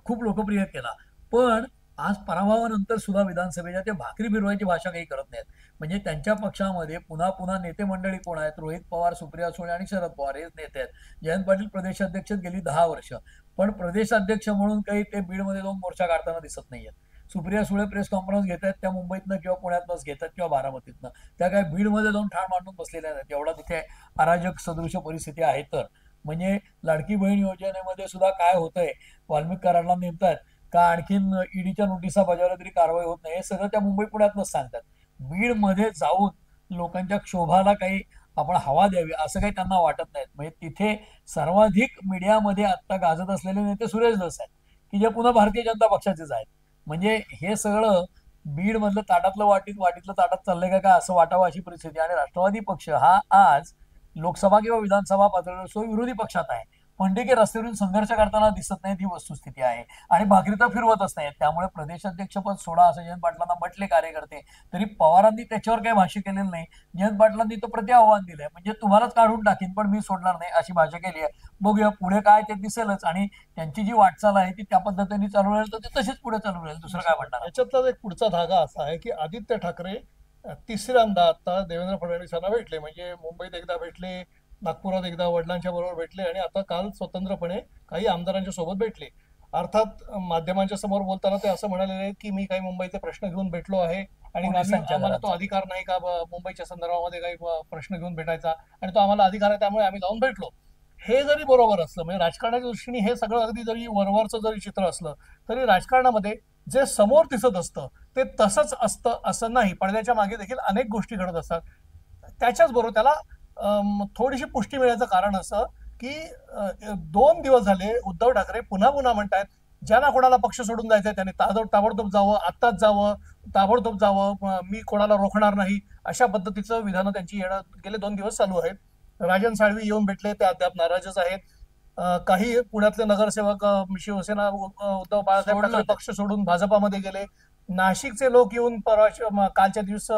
खूप लोकप्रिय केला. पण आज पराभवानंतर सुद्धा विधानसभेच्या ते भाकरी फिरवायची भाषा काही करत नाहीत. म्हणजे त्यांच्या पक्षामध्ये पुन्हा पुन्हा नेते मंडळी कोण आहेत, रोहित पवार, सुप्रिया सुळे आणि शरद पवार हेच नेते आहेत. जयंत पाटील प्रदेशाध्यक्ष गेली 10 वर्ष, पण प्रदेशाध्यक्ष म्हणून काही ते बीडमध्ये जाऊन मोर्चा काढताना दिसत नाहीयेत. सुप्रिया सुळे प्रेस कॉन्फरन्स घेत आहेत त्या मुंबईतनं किंवा पुण्यातनंच घेतात किंवा बारामतीतनं, त्या काय बीडमध्ये जाऊन ठाण मांडून बसलेल्या नाहीत. एवढा तिथे अराजक सदृश परिस्थिती आहे तर म्हणजे लाडकी बहीण योजनेमध्ये सुद्धा काय होतंय, वाल्मिक कराडला नेमतात का आणखीन ईडीच्या नोटिसा बजावल्या तरी कारवाई होत नाही, हे सगळं त्या मुंबई पुण्यातच सांगतात. बीडमध्ये जाऊन लोकांच्या क्षोभाला काही आपण हवा द्यावी असं काही त्यांना वाटत नाहीत. म्हणजे तिथे सर्वाधिक मीडियामध्ये आता गाजत असलेले नेते सुरेश धस आहेत, की जे पुन्हा भारतीय जनता पक्षाचेच आहेत. म्हणजे हे सगळं बीड मधलं ताटातलं वाटीत वाटीतलं ताटात चाललंय का काय असं वाटावं अशी परिस्थिती. आणि राष्ट्रवादी पक्ष हा आज लोकसभा किंवा विधानसभा पातळीवर सो विरोधी पक्षात आहे, पण ते की रस्त्यावरून संघर्ष करताना दिसत नाहीत ही वस्तुस्थिती आहे. आणि भाकरी तर फिरवतच नाहीत. त्यामुळे प्रदेशाध्यक्षपद सोडा असं जयंत पाटलांना म्हटले कार्यकर्ते, तरी पवारांनी त्याच्यावर काही भाष्य केलेलं नाही. जयंत पाटलांनी तो प्रति आव्हान दिलंय, म्हणजे तुम्हालाच काढून टाकीन पण मी सोडणार नाही अशी भाषा केली आहे. बघूया पुढे काय ते दिसेलच. आणि त्यांची जी वाटचाल आहे ती त्या पद्धतीने चालू राहील तर ते तसेच पुढे चालू राहील, दुसरं काय म्हणणार. याच्यातला एक पुढचा धागा असा आहे की आदित्य ठाकरे तिसऱ्यांदा आता देवेंद्र फडणवीसांना भेटले. म्हणजे मुंबईत एकदा भेटले, नागपुरात एकदा वडिलांच्या बरोबर भेटले आणि आता काल स्वतंत्रपणे काही आमदारांच्या सोबत भेटले. अर्थात माध्यमांच्या समोर बोलताना ते असं म्हणालेले आहेत की मी काही मुंबईचे प्रश्न घेऊन भेटलो आहे आणि आम्हाला तो अधिकार नाही का मुंबईच्या संदर्भामध्ये काही प्रश्न घेऊन भेटायचा, आणि तो आम्हाला अधिकार आहे त्यामुळे आम्ही जाऊन भेटलो. हे जरी बरोबर असलं, म्हणजे राजकारणाच्या दृष्टीने हे सगळं अगदी जरी वरवरचं जरी चित्र असलं तरी राजकारणामध्ये जे समोर दिसत असतं ते तसंच असतं असं नाही. पडद्याच्या मागे देखील अनेक गोष्टी घडत असतात. त्याच्याच बरोबर त्याला थोडीशी पुष्टी मिळायचं कारण असं की 2 दिवस झाले उद्धव ठाकरे पुन्हा पुन्हा म्हणतायत ज्यांना कोणाला पक्ष सोडून जायचंय त्यांनी ताबडतोब जावं, आत्ताच जावं, ताबडतोब जावं, मी कोणाला रोखणार नाही, अशा पद्धतीचं विधानं त्यांची येणं गेले 2 दिवस चालू आहेत. राजन साळवी येऊन भेटले, ते अद्याप नाराजच आहेत. काही पुण्यातले नगरसेवक शिवसेना उद्धव बाळासाहेब ठाकरे पक्ष सोडून भाजपामध्ये गेले. नाशिकचे लोक येऊन कालच्या दिवस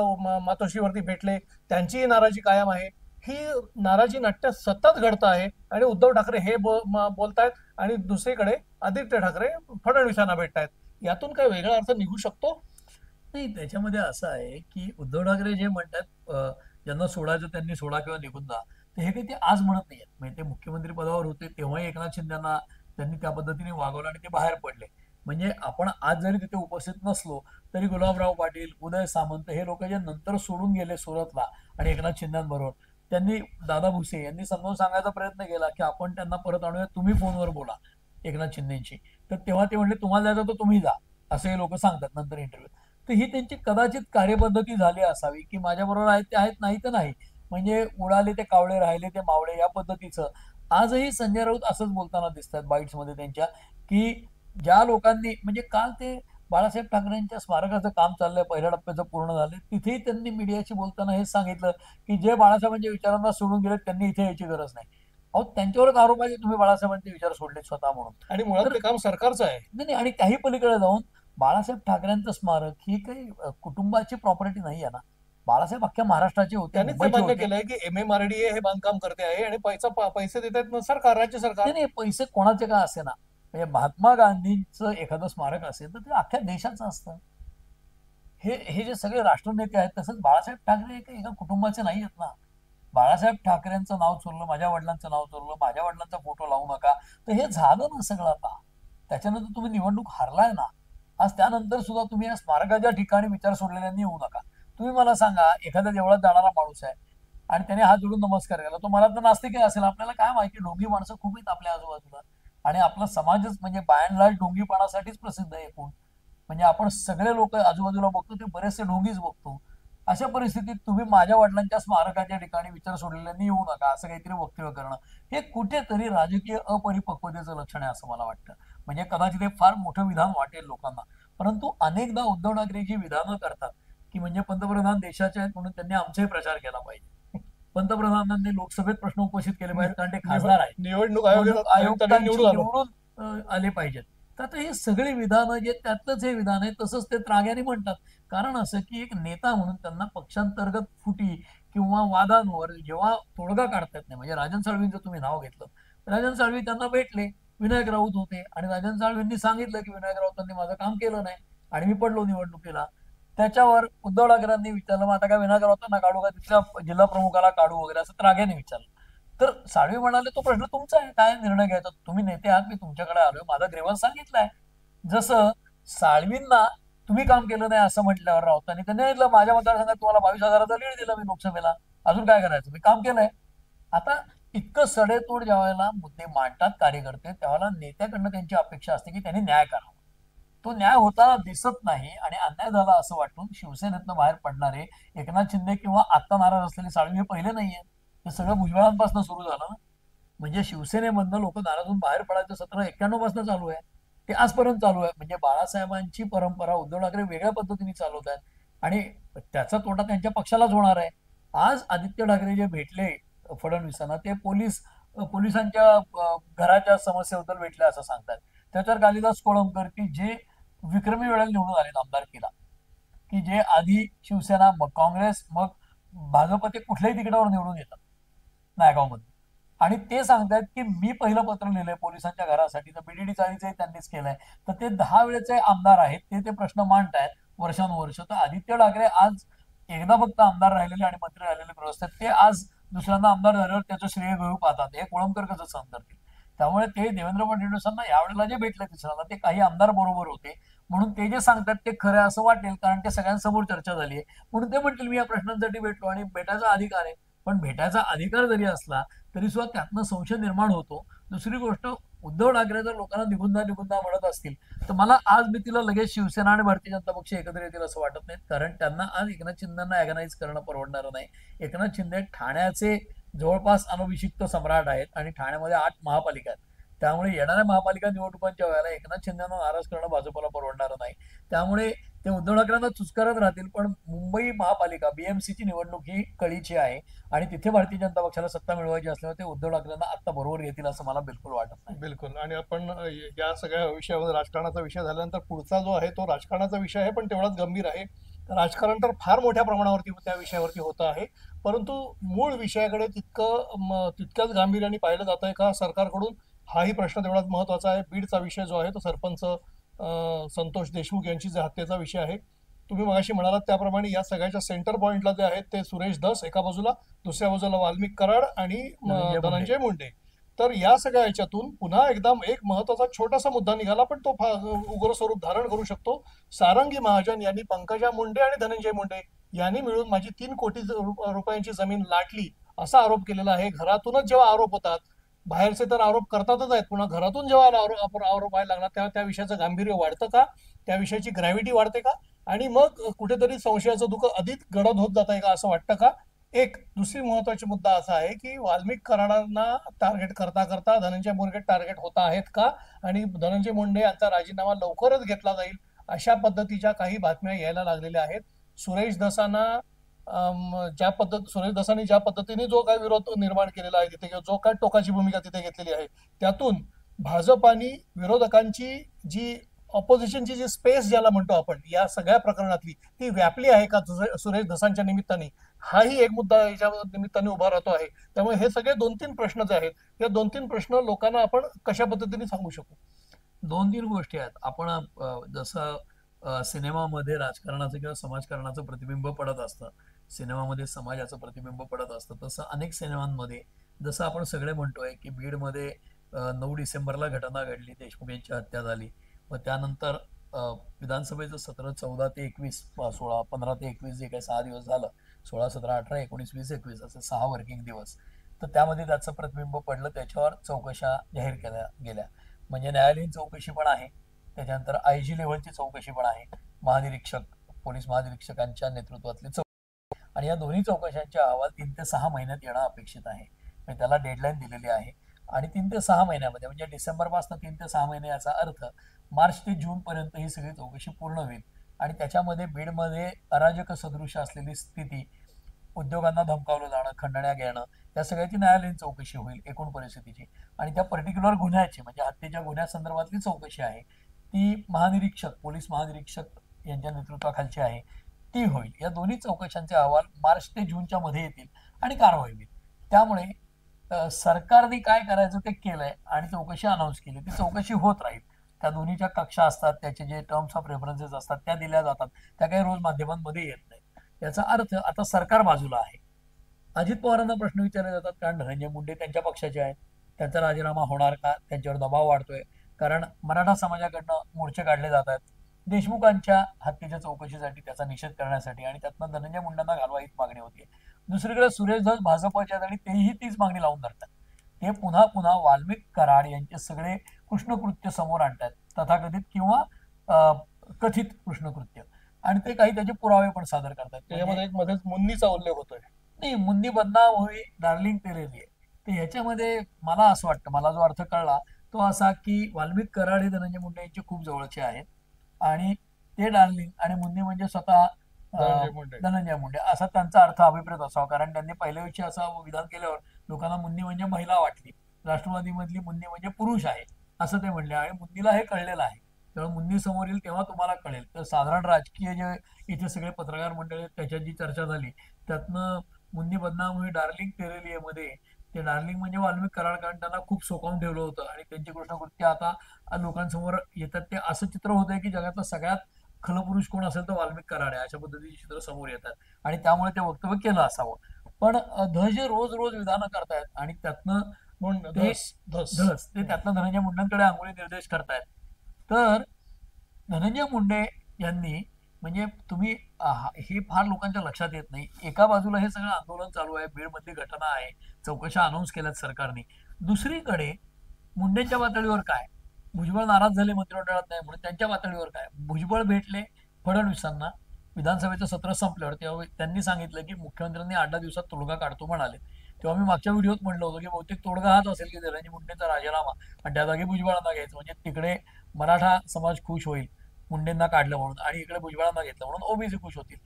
मातोश्रीवरती भेटले, त्यांचीही नाराजी कायम आहे. ही नाराजी नाट्य सतत घडतं आहे आणि उद्धव ठाकरे हे बोलतायत आणि दुसरीकडे आदित्य ठाकरे फडणवीसांना भेटतायत. यातून काय वेगळा अर्थ निघू शकतो? नाही, त्याच्यामध्ये असं आहे की उद्धव ठाकरे जे म्हणतात ज्यांना सोडायचं त्यांनी सोडा किंवा निघून जा, तर हे काही ते आज म्हणत नाहीयेत. म्हणजे ते मुख्यमंत्री पदावर होते तेव्हाही एकनाथ शिंदेना त्यांनी त्या पद्धतीने वागवलं आणि ते बाहेर पडले. म्हणजे आपण आज जरी तिथे उपस्थित नसलो तरी गुलाबराव पाटील, उदय सामंत हे लोक जे नंतर सोडून गेले सुरतला आणि एकनाथ शिंदेबरोबर, त्यांनी दादा भुसे यांनी समजावून सांगायचा प्रयत्न केला की आपण त्यांना परत आणूया, तुम्ही फोनवर बोला एकनाथ शिंदेशी. तर तेव्हा ते म्हणले तुम्हाला जायचं तर तुम्ही जा, असं हे लोक सांगतात नंतर इंटरव्ह्यू. तर ही त्यांची कदाचित कार्यपद्धती झाली असावी की माझ्या बरोबर आहेत ते आहेत, नाही तर नाही. म्हणजे उडाले ते कावळे राहिले ते मावळे या पद्धतीचं आजही संजय राऊत असंच बोलताना दिसतात बाईट्स मध्ये त्यांच्या, की ज्या लोकांनी म्हणजे काल ते बाळासाहेब ठाकरेंच्या स्मारकाचं काम चाललंय, पहिल्या टप्प्याचं पूर्ण झालंय, तिथेही त्यांनी मीडियाशी बोलताना हेच सांगितलं की जे बाळासाहेबांच्या विचारांना सोडून गेले त्यांनी इथे यायची गरज नाही. अहो त्यांच्यावरच आरोप आहे की तुम्ही बाळासाहेबांचे विचार सोडले स्वतः म्हणून. आणि मुळात ते काम सरकारचं आहे. नाही, आणि त्याही पलीकडे जाऊन बाळासाहेब ठाकरेंचं स्मारक ही काही कुटुंबाची प्रॉपर्टी नाही आहे ना. बाळासाहेब अख्ख्या महाराष्ट्राचे होते, त्यांनी मान्य केलंय की MMRDA हे बांधकाम करते आहे आणि पैसे देत आहेत सरकार, राज्य सरकार. नाही, पैसे कोणाचे का असे ना, म्हणजे महात्मा गांधींचं एखादं स्मारक असेल तर ते अख्ख्या देशाचं असतं. हे जे सगळे राष्ट्रनेते आहेत तसंच बाळासाहेब ठाकरे एका कुटुंबाचे नाही आहेत ना. बाळासाहेब ठाकरेंचं नाव चोरलं, माझ्या वडिलांचं नाव चोरलं, माझ्या वडिलांचा फोटो लावू नका, तर हे झालं ना सगळं. आता त्याच्यानंतर तुम्ही निवडणूक हारलाय ना, आज त्यानंतर सुद्धा तुम्ही या स्मारकाच्या ठिकाणी विचार सोडलेल्यांनी येऊ नका. तुम्ही मला सांगा, एखाद्या देवळात जाणारा माणूस आहे आणि त्याने हात जोडून नमस्कार केला, तो मला तर नास्तिक असेल, आपल्याला काय माहिती, ढोंगी माणसं खूप आहेत आपल्या आजूबाजूला. आणि आपला समाजच म्हणजे बाय अँड लार्ज ढोंगीपणासाठीच प्रसिद्ध आहे एकूण. म्हणजे आपण सगळे लोक आजूबाजूला बघतो ते बरेचसे ढोंगीच बघतो. अशा परिस्थितीत तुम्ही माझ्या वडिलांच्या स्मारकाच्या ठिकाणी विचार सोडलेल्यांनी येऊ नका असं काहीतरी वक्तव्य करणं हे कुठेतरी राजकीय अपरिपक्वतेचं लक्षण आहे असं मला वाटतं. म्हणजे कदाचित हे फार मोठं विधान वाटेल लोकांना, परंतु अनेकदा उद्धव ठाकरे जी विधानं करतात की म्हणजे पंतप्रधान देशाचे आहेत म्हणून त्यांनी आमचाही प्रचार केला पाहिजे, पंतप्रधानांनी लोकसभेत प्रश्न उपस्थित केले पाहिजेत कारण ते खासदार आहेत, निवडणूक आयुक्तांची निवडून आले पाहिजेत. तर आता हे सगळे विधान जे त्यातलंच हे विधान आहे तसंच ते त्राग्याने म्हणतात. कारण असं की एक नेता म्हणून त्यांना पक्षांतर्गत फुटी किंवा वादांवर जेव्हा तोडगा काढता येत नाही. म्हणजे राजन साळवींचं तुम्ही नाव घेतलं, राजन साळवी त्यांना भेटले, विनायक राऊत होते आणि राजन साळवींनी सांगितलं की विनायक राऊतांनी माझं काम केलं नाही आणि मी पडलो निवडणुकीला. त्याच्यावर उद्धव ठाकरेंनी विचारलं मग आता काय विनायक राऊतांना काढू का, तिथल्या जिल्हा प्रमुखाला काढू वगैरे असं त्राग्याने विचारलं. तर साळवी म्हणाले तो प्रश्न तुमचा आहे, काय निर्णय घ्यायचा, तुम्ही नेते आहात, मी तुमच्याकडे आलोय, माझा ग्रेव्हन्स सांगितलाय. जसं साळवींना तुम्ही काम केलं नाही असं म्हटल्यावर राऊतांनी त्यांनी सांगितलं माझ्या मतदारसंघात तुम्हाला 22,000चा लीड दिला मी लोकसभेला, अजून काय करायचं, मी काम केलंय. आता इतकं सडेतोड ज्या वेळेला मुद्दे मांडतात कार्यकर्ते, त्यावेळेला नेत्याकडनं त्यांची अपेक्षा असते की त्यांनी न्याय करावा. तो न्याय होताना दिसत नाही आणि अन्याय झाला असं वाटून शिवसेनेतनं बाहेर पडणारे एकनाथ शिंदे किंवा आता नाराज असलेले साळवे हे पहिले नाहीये. हे सगळं भुजबळांपासून सुरू झालं ना. म्हणजे शिवसेनेमधनं लोक नाराज होऊन बाहेर पडायचं सत्र 91 पासून चालू आहे. ते आजपर्यंत चालू आहे. म्हणजे बाळासाहेबांची परंपरा उद्धव ठाकरे वेगळ्या पद्धतीने चालवत आहेत आणि त्याचा तोटा त्यांच्या पक्षालाच होणार आहे. आज आदित्य ठाकरे जे भेटले फडणवीसांना, ते पोलिसांच्या घराच्या समस्येबद्दल भेटले असं सांगतात. त्याच्यावर कालिदास कोळंबकर की जे विक्रमी वेळेला निवडून आले आमदारकीला, की जे आधी शिवसेना मग काँग्रेस मग भाजप ते कुठल्याही तिकिटावर निवडून येतात नायगावमध्ये, आणि ते सांगतायत की मी पहिलं पत्र लिहिलंय पोलिसांच्या घरासाठी, तर बीडीडी चाळीचंही त्यांनीच केलंय. तर ते 10 वेळेचे आमदार आहेत, ते प्रश्न मांडतायत वर्षानुवर्ष. तर आदित्य ठाकरे आज एकदा फक्त आमदार राहिलेले आणि मंत्री राहिलेले व्यवस्थित, ते आज दुसऱ्यांदा आमदार झाल्यावर त्याचं श्रेय घेऊ पाहतात. हे कोळंबकर कसं सहन करतील? त्यामुळे ते देवेंद्र फडणवीसांना यावेळेला जे भेटले तिसऱ्यांदा, ते काही आमदार बरोबर होते म्हणून ते जे सांगतात ते खरं असं वाटेल, कारण ते सगळ्यांसमोर चर्चा झाली आहे म्हणून ते म्हणतील मी या प्रश्नांसाठी भेटलो आणि भेटायचा अधिकार आहे. पण भेटायचा अधिकार जरी असला तरी सुद्धा त्यातनं संशय निर्माण होतो. दुसरी गोष्ट, उद्धव ठाकरे जर लोकांना निघून जा म्हणत असतील तर मला आज मी तिला लगेच शिवसेना आणि भारतीय जनता पक्ष एकत्र येतील असं वाटत नाही. कारण त्यांना आज एकनाथ शिंदेना अॅगनाईज करणं परवडणार नाही. एकनाथ शिंदे ठाण्याचे जवळपास अनभिषिक्त सम्राट आहेत आणि ठाण्यामध्ये 8 महापालिका आहेत. त्यामुळे येणाऱ्या महापालिका निवडणुकांच्या वेळेला एकनाथ शिंदेना नाराज करणं भाजपला परवडणार नाही. त्यामुळे ते उद्धव ठाकरेंना चुचकारत राहतील. पण मुंबई महापालिका बीएमसीची निवडणूक ही कळीची आहे आणि तिथे भारतीय जनता पक्षाला सत्ता मिळवायची असल्यामुळे ते उद्धव ठाकरेंना आता बरोबर घेतील असं मला बिलकुल वाटत नाही. बिलकुल. आणि आपण या सगळ्या विषयामध्ये राजकारणाचा विषय झाल्यानंतर पुढचा जो आहे तो राजकारणाचा विषय आहे, पण तेवढाच गंभीर आहे. राजकारण तर फार मोठ्या प्रमाणावरती त्या विषयावरती होतं आहे, परंतु मूळ विषयाकडे तितक्याच गांभीर्याने पाहिलं जात आहे का सरकारकडून, हाही प्रश्न तेवढाच महत्वाचा आहे. बीडचा विषय जो आहे तो सरपंच संतोष देशमुख यांची जे हत्येचा विषय आहे, तुम्ही मगाशी म्हणालात त्याप्रमाणे या सगळ्याच्या सेंटर पॉइंटला जे आहेत ते सुरेश धस एका बाजूला, दुसऱ्या बाजूला वाल्मिक कराड आणि धनंजय मुंडे. तर या सगळ्या याच्यातून पुन्हा एकदा एक महत्वाचा छोटासा मुद्दा निघाला, पण तो उग्र स्वरूप धारण करू शकतो. सारंगी महाजन यांनी पंकजा मुंडे आणि धनंजय मुंडे यांनी मिळून माझी 3 कोटी रुपयांची जमीन लाटली असा आरोप केलेला आहे. घरातूनच जेव्हा आरोप होतात, बाहेरचे तर आरोप करतातच आहेत, पुन्हा घरातून जेव्हा आरोप व्हायला लागला तेव्हा त्या विषयाचं गांभीर्य वाढतं का, त्या विषयाची ग्रॅव्हिटी वाढते का, आणि मग कुठेतरी संशयाचं दुःख अधिक गडद होत जात आहे का असं वाटतं का? एक दुसरी महत्वाची मुद्दा असा आहे की वाल्मिक कराडांना टार्गेट करता करता धनंजय मुंडे टार्गेट होत आहेत का, आणि धनंजय मुंडे यांचा राजीनामा लवकरच घेतला जाईल अशा पद्धतीच्या काही बातम्या यायला लागलेल्या आहेत. सुरेश धसांनी ज्या पद्धतीने जो काही विरोध निर्माण केलेला आहे तिथे, जो काही टोकाची भूमिका तिथे घेतलेली आहे, त्यातून भाजपानी विरोधकांची जी ऑपोजिशनची जी स्पेस ज्याला म्हणतो आपण या सगळ्या प्रकरणातली, ती व्यापली आहे का सुरेश धसांच्या निमित्ताने, हाही एक मुद्दा याच्या निमित्ताने उभा राहतो आहे. त्यामुळे हे सगळे 2-3 प्रश्न जे आहेत, या 2-3 प्रश्न लोकांना आपण कशा पद्धतीने सांगू शकू? 2-3 गोष्टी आहेत. आपण जसं सिनेमामध्ये राजकारणाचं किंवा समाजकारणाचं प्रतिबिंब पडत असतं, सिनेमामध्ये समाजाचं प्रतिबिंब पडत असतं, तसं अनेक सिनेमांमध्ये जसं आपण सगळे म्हणतोय की बीडमध्ये 9 डिसेंबरला घटना घडली, देशमुख यांची हत्या झाली. मग त्यानंतर विधानसभेचं सत्र 14 ते 21, 16, 15 ते 21 जे काही 6 दिवस झालं, 16, 17, 18, 19, 20, 21 असे 6 वर्किंग दिवस, तर त्यामध्ये त्याचं प्रतिबिंब पडलं. त्याच्यावर चौकशा जाहीर केल्या गेल्या. म्हणजे न्यायालयीन चौकशी पण आहे, त्याच्यानंतर आयजी लेव्हलची चौकशी पण आहे, पोलीस महानिरीक्षकांच्या नेतृत्वातली चौकशी, आणि या दोन्ही चौकशांचे अहवाल 3 ते 6 महिन्यात येणं अपेक्षित आहे. म्हणजे त्याला डेडलाईन दिलेली आहे आणि 3 ते 6 महिन्यामध्ये, म्हणजे डिसेंबर पासून 3 ते 6 महिने, याचा अर्थ मार्च ते जून पर्यंत ही सगळी चौकशी पूर्ण होईल. आणि त्याच्यामध्ये बीडमध्ये अराजक सदृश असलेली स्थिती, उद्योगांना धमकावलं जाणं, खंडण्या घेणं, या सगळ्याची न्यायालयीन चौकशी होईल एकूण परिस्थितीची. आणि त्या पर्टिक्युलर गुन्ह्याची, म्हणजे हत्येच्या गुन्ह्यासंदर्भातली चौकशी आहे ती पोलीस महानिरीक्षक यांच्या नेतृत्वाखालची आहे, ती होईल. या दोन्ही चौकशांचे अहवाल मार्च ते जूनच्या मध्ये येतील आणि कारवाई होईल. त्यामुळे सरकारने काय करायचं ते केलंय आणि चौकशी अनाऊन्स केली, ती चौकशी होत राहील. त्या दोन्हीच्या कक्षा असतात, त्याचे जे टर्म्स ऑफ रेफरन्सेस असतात त्या दिल्या जातात, त्या काही रोज माध्यमांमध्ये येत नाही. याचा अर्थ आता सरकार बाजूला आहे. अजित पवारांना प्रश्न विचारले जातात, कारण धनंजय मुंडे त्यांच्या पक्षाचे आहेत, त्यांचा राजीनामा होणार का, त्यांच्यावर दबाव वाढतोय, कारण मराठा समाजाकडनं मोर्चे काढले जात आहेत देशमुखांच्या हत्येच्या चौकशीसाठी, त्याचा निषेध करण्यासाठी, आणि त्यातनं धनंजय मुंडेंना घालवा हीच मागणी होती. दुसरीकडे सुरेश धस भाजपच्या आणि तेही तीच मागणी लावून धरतात. ते पुन्हा पुन्हा वाल्मिक कराड यांचे सगळे कृष्णकृत्य समोर आणतात, तथाकथित किंवा कथित कृष्णकृत्य, आणि ते काही त्याचे पुरावे पण सादर करतात. त्याच्यामध्ये एक मध्येच मुन्नीचा उल्लेख होतोय. नाही, मुन्नी बदनाम होई डार्लिंग तेरेली आहे. तर ह्याच्यामध्ये मला असं वाटतं, मला जो अर्थ कळला तो असा की वाल्मिक कराड हे धनंजय मुंडे यांचे खूप जवळचे आहेत, आणि ते डार्लिंग आणि मुन्नी म्हणजे स्वतः धनंजय मुंडे. धनंजय मुंडे असा त्यांचा अर्थ अभिप्रेत असावा. कारण त्यांनी पहिल्या दिवशी असं विधान केल्यावर लोकांना मुन्नी म्हणजे महिला वाटली, राष्ट्रवादीमधली मुन्नी म्हणजे पुरुष आहे असं ते म्हणले, आणि मुन्नीला हे कळलेलं आहे. तेव्हा मुन्नी समोर येईल तेव्हा तुम्हाला कळेल. तर साधारण राजकीय जे इथे सगळे पत्रकार मंडळी आहेत, त्याच्यात जी चर्चा झाली त्यातनं मुन्नी बदनाम हुई डार्लिंग तेरे मध्ये ते डार्लिंग म्हणजे वाल्मिक कराड, कारण त्यांना खूप सोकावून ठेवलं होतं आणि त्यांची कृष्णकृत्य आता लोकांसमोर येतात. ते असं चित्र होतंय की जगातला सगळ्यात खलपुरुष कोण असेल तर वाल्मिक कराड आहे, अशा पद्धतीची चित्र समोर येतात, आणि त्यामुळे ते वक्तव्य केलं असावं. पण धजे रोज रोज विधानं करतायत आणि त्यातनं ते धस ते त्यातनं धनंजय मुंडेंकडे अंगुली निर्देश करतायत. तर धनंजय मुंडे यांनी, म्हणजे तुम्ही हे फार लोकांच्या लक्षात येत नाही, एका बाजूला हे सगळं आंदोलन चालू आहे, बीडमधली घटना आहे, चौकशा अनाऊन्स केल्यात सरकारने, दुसरीकडे मुंडेंच्या पातळीवर काय, भुजबळ नाराज झाले मंत्रिमंडळात नाही म्हणून, त्यांच्या पातळीवर काय, भुजबळ भेटले फडणवीसांना विधानसभेचं सत्र संपल्यावर, तेव्हा त्यांनी सांगितलं की मुख्यमंत्र्यांनी 8-10 दिवसात तोडगा काढतो म्हणाले. तेव्हा मी मागच्या व्हिडिओत म्हणलं होतं की बहुतेक तोडगा हाच असेल की धनंजय मुंडेंचा राजीनामा आणि त्या जागी भुजबळांना घ्यायचं, म्हणजे तिकडे मराठा समाज खुश होईल मुंडेंना काढलं म्हणून, आणि इकडे भुजबळांना घेतलं म्हणून ओबीसी खुश होतील.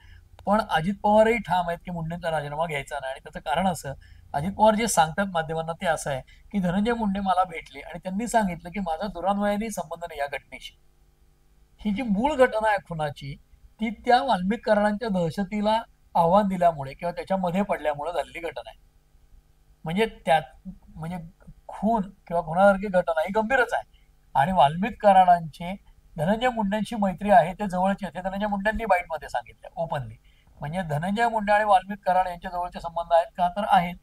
पण अजित पवारही ठाम आहेत की मुंडेंचा राजीनामा घ्यायचा नाही, आणि त्याचं कारण असं, अजित पवार जे सांगतात माध्यमांना ते असं आहे की धनंजय मुंडे मला भेटले आणि त्यांनी सांगितलं की माझा दुरान्वयाने संबंध नाही या घटनेशी. ही जी मूळ घटना आहे खुनाची, ती त्या वाल्मिक कराडांच्या दहशतीला आव्हान दिल्यामुळे किंवा त्याच्यामध्ये पडल्यामुळे झालेली घटना आहे. म्हणजे त्यात म्हणजे खून किंवा खुनासारखी घटना ही गंभीरच आहे, आणि वाल्मिक कराडांचे धनंजय मुंडेंशी मैत्री आहे, ते जवळचे आहेत, हे धनंजय मुंडेंनी बाईटमध्ये सांगितलं ओपनली. म्हणजे धनंजय मुंडे आणि वाल्मिक कराड यांच्या जवळचे संबंध आहेत का, तर आहेत.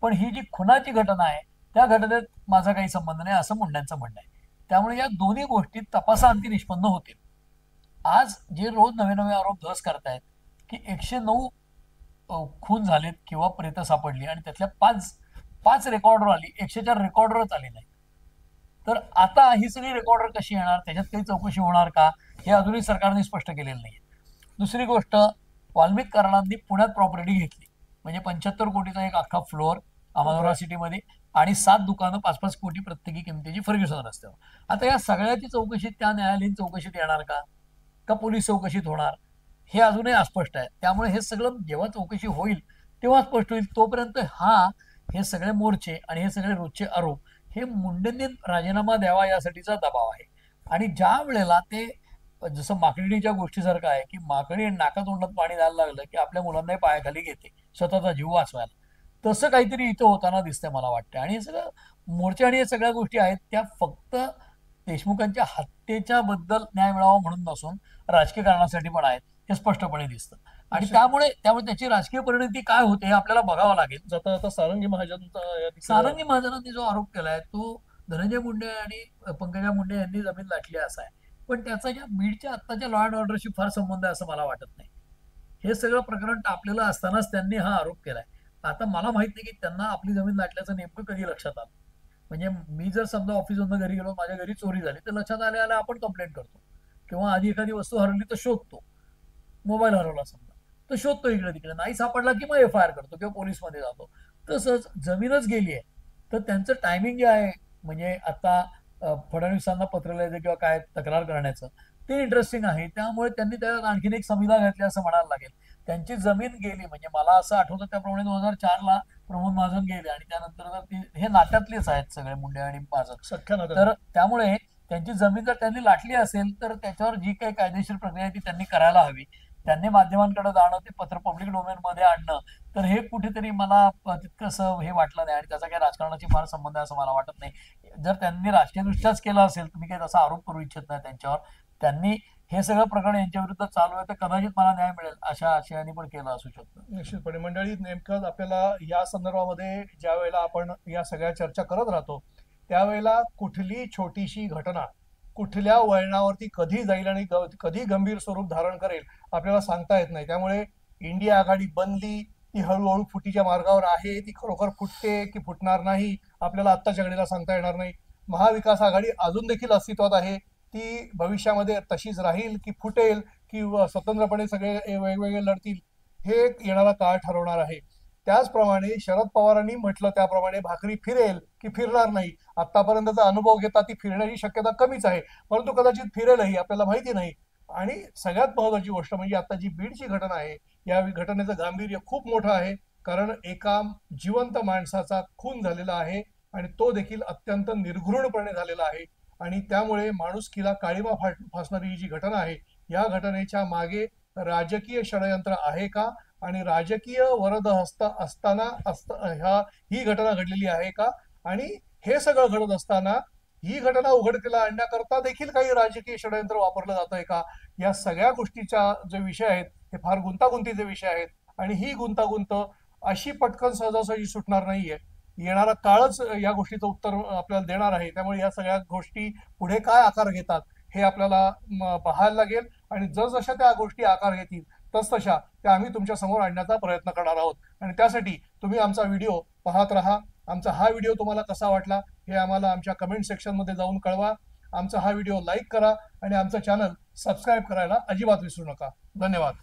पण ही जी खुनाची घटना आहे त्या घटनेत माझा काही संबंध नाही असं मुंडेंचं म्हणणं आहे. त्यामुळे या दोन्ही गोष्टी तपासाअंती निष्पन्न होतील. आज जे रोज नवे नवे आरोप धस करतायत की 109 खून झालेत किंवा प्रेत सापडली आणि त्यातल्या पाच रेकॉर्डर आली, 104 रेकॉर्डरच आली नाही. तर आता ही सगळी रेकॉर्डर कशी येणार, त्याच्यात काही चौकशी होणार का, हे अजूनही सरकारने स्पष्ट केलेलं नाही. दुसरी गोष्ट, वाल्मिक कराडांनी पुण्यात प्रॉपर्टी घेतली, म्हणजे 75 कोटीचा एक अख्खा फ्लोअर अमानोरा सिटीमध्ये, आणि 7 दुकानं 5-5 कोटी प्रत्येकी किमतीची फर्ग्युसन रस्त्यावर. आता या सगळ्याची चौकशी त्या न्यायालयीन चौकशीत येणार का पोलीस चौकशीत होणार, हे अजूनही अस्पष्ट आहे. त्यामुळे हे सगळं जेव्हा चौकशी होईल तेव्हा स्पष्ट होईल. तोपर्यंत हे सगळे मोर्चे आणि हे सगळे रोजचे आरोप हे मुंडेंनी राजीनामा द्यावा यासाठीचा दबाव आहे. आणि ज्या वेळेला ते जसं माकडीच्या गोष्टीसारखं आहे की माकडी नाकातोंडात पाणी द्यायला लागलं की आपल्या मुलांनाही पायाखाली घेते स्वतःचा जीव वाचवायला, तसं काहीतरी इथं होताना दिसतंय मला वाटतं. आणि हे सगळं मोर्चे आणि हे सगळ्या गोष्टी आहेत त्या फक्त देशमुखांच्या हत्येच्या बद्दल न्याय मिळावा म्हणून नसून राजकीय कारणासाठी पण आहेत, हे स्पष्टपणे दिसतं. आणि त्यामुळे त्याची राजकीय परिणती काय होते हे आपल्याला बघावं लागेल. जाता जाता सारंगी महाजनांनी जो आरोप केलाय तो धनंजय मुंडे आणि पंकजा मुंडे यांनी जमीन लाटली असा आहे, पण त्याचा या बीडच्या आत्ताच्या लॉ अँड ऑर्डरशी फार संबंध आहे असं मला वाटत नाही. हे सगळं प्रकरण टापलेलं असतानाच त्यांनी हा आरोप केलाय. आता मला माहित नाही की त्यांना आपली जमीन लाटल्याचं नेमकं कधी लक्षात आलं. म्हणजे मी जर समजा ऑफिसमधून घरी गेलो, माझ्या घरी चोरी झाली, तर लक्षात आल्या आपण कंप्लेंट करतो, किंवा आधी एखादी वस्तू हरवली तर शोधतो, मोबाईल हरवला समजा तर शोधतो इकडे तिकडे, नाही सापडला की मग FIR करतो किंवा पोलीसमध्ये जातो. तसंच जमीनच गेली आहे तर त्यांचं टायमिंग जे आहे, म्हणजे आता फडणवीसांना पत्र लिहायचं किंवा काय तक्रार करण्याचं, ते इंटरेस्टिंग आहे. त्यामुळे त्यांनी त्यात आणखीन एक संविधा घातली असं म्हणायला लागेल. त्यांची जमीन गेली, म्हणजे मला असं आठवतं त्याप्रमाणे 2004ला प्रमोद महाजन गेले, आणि त्यानंतर जर हे नात्यातलेच आहेत सगळे मुंडे आणि महाजन, तर त्यामुळे त्यांची जमीन जर त्यांनी लाटली असेल तर त्याच्यावर जी काही कायदेशीर प्रक्रिया आहे ती त्यांनी करायला हवी. त्यांनी माध्यमांकडे जाणं, ते पत्र पब्लिक डोमेन मध्ये आणणं, तर हे कुठेतरी मला तितकंसं हे वाटलं नाही, आणि त्याचा काही राजकारणाची फार संबंध आहे असं मला वाटत नाही. जर त्यांनी राजकीय दृष्ट्याच केलं असेल, तुम्ही काही तसा आरोप करू इच्छित नाही त्यांच्यावर, त्यांनी हे सगळं प्रकरण यांच्या विरुद्ध चालू आहे तर कदाचित मला न्याय मिळेल अशा आशयाने पण केलं असू शकतं. निश्चितपणे मंडळी, नेमकं आपल्याला या संदर्भामध्ये ज्या वेळेला आपण या सगळ्या चर्चा करत राहतो त्यावेळेला कुठली छोटीशी घटना कुठल्या वळणावरती कधी जाईल आणि कधी गंभीर स्वरूप धारण करेल आपल्याला सांगता येत नाही. त्यामुळे इंडिया आघाडी बनली, ती हळूहळू फुटीच्या मार्गावर आहे, ती खरोखर फुटते की फुटणार नाही आपल्याला आत्ताच्या घडीला सांगता येणार नाही. महाविकास आघाडी अजून देखील अस्तित्वात आहे, ती भविष्यामध्ये तशीच राहील की फुटेल की स्वतंत्रपणे सगळे वेगवेगळे लढतील, हे येणारा काळ ठरवणार आहे. त्याचप्रमाणे शरद पवारांनी म्हटलं त्याप्रमाणे भाकरी फिरेल की फिरणार नाही, आतापर्यंतचा अनुभव घेता ती फिरण्याची शक्यता कमीच आहे, परंतु कदाचित फिरेलही आपल्याला माहिती नाही. आणि सगळ्यात महत्वाची गोष्ट म्हणजे आता जी बीडची घटना आहे, या घटनेचं गांभीर्य खूप मोठं आहे, कारण एका जिवंत माणसाचा खून झालेला आहे आणि तो देखील अत्यंत निर्घृणपणे झालेला आहे. आणि त्यामुळे माणुसकीला काळिमा फासणारी ही जी घटना आहे, या घटनेच्या मागे राजकीय षडयंत्र आहे का आणि राजकीय वरदहस्त असताना ही घटना घडलेली आहे का, आणि हे सगळं घडत असताना ही घटना उघडकीला आणण्याकरता देखील काही राजकीय षडयंत्र वापरलं जात आहे का, या सगळ्या गोष्टीचा जे विषय आहेत हे फार गुंतागुंतीचे विषय आहेत. आणि ही गुंतागुंत अशी पटकन सहजासहजी सुटणार नाहीये, येणारा काळच या गोष्टीचं उत्तर आपल्याला देणार आहे. त्यामुळे या सगळ्या गोष्टी पुढे काय आकार घेतात हे आपल्याला पाहायला लागेल, आणि जसजशा त्या गोष्टी आकार घेतील तसतशा त्या आम्ही तुमच्या समोर आणण्याचा प्रयत्न करणार आहोत. आणि त्यासाठी तुम्ही आमचा व्हिडिओ पाहत राहा. आमचा हा व्हिडिओ तुम्हाला कसा वाटला हे आम्हाला आमच्या कमेंट सेक्शनमध्ये जाऊन कळवा. आमचा हा व्हिडिओ लाईक करा आणि आमचं चॅनल सबस्क्राईब करायला अजिबात विसरू नका. धन्यवाद.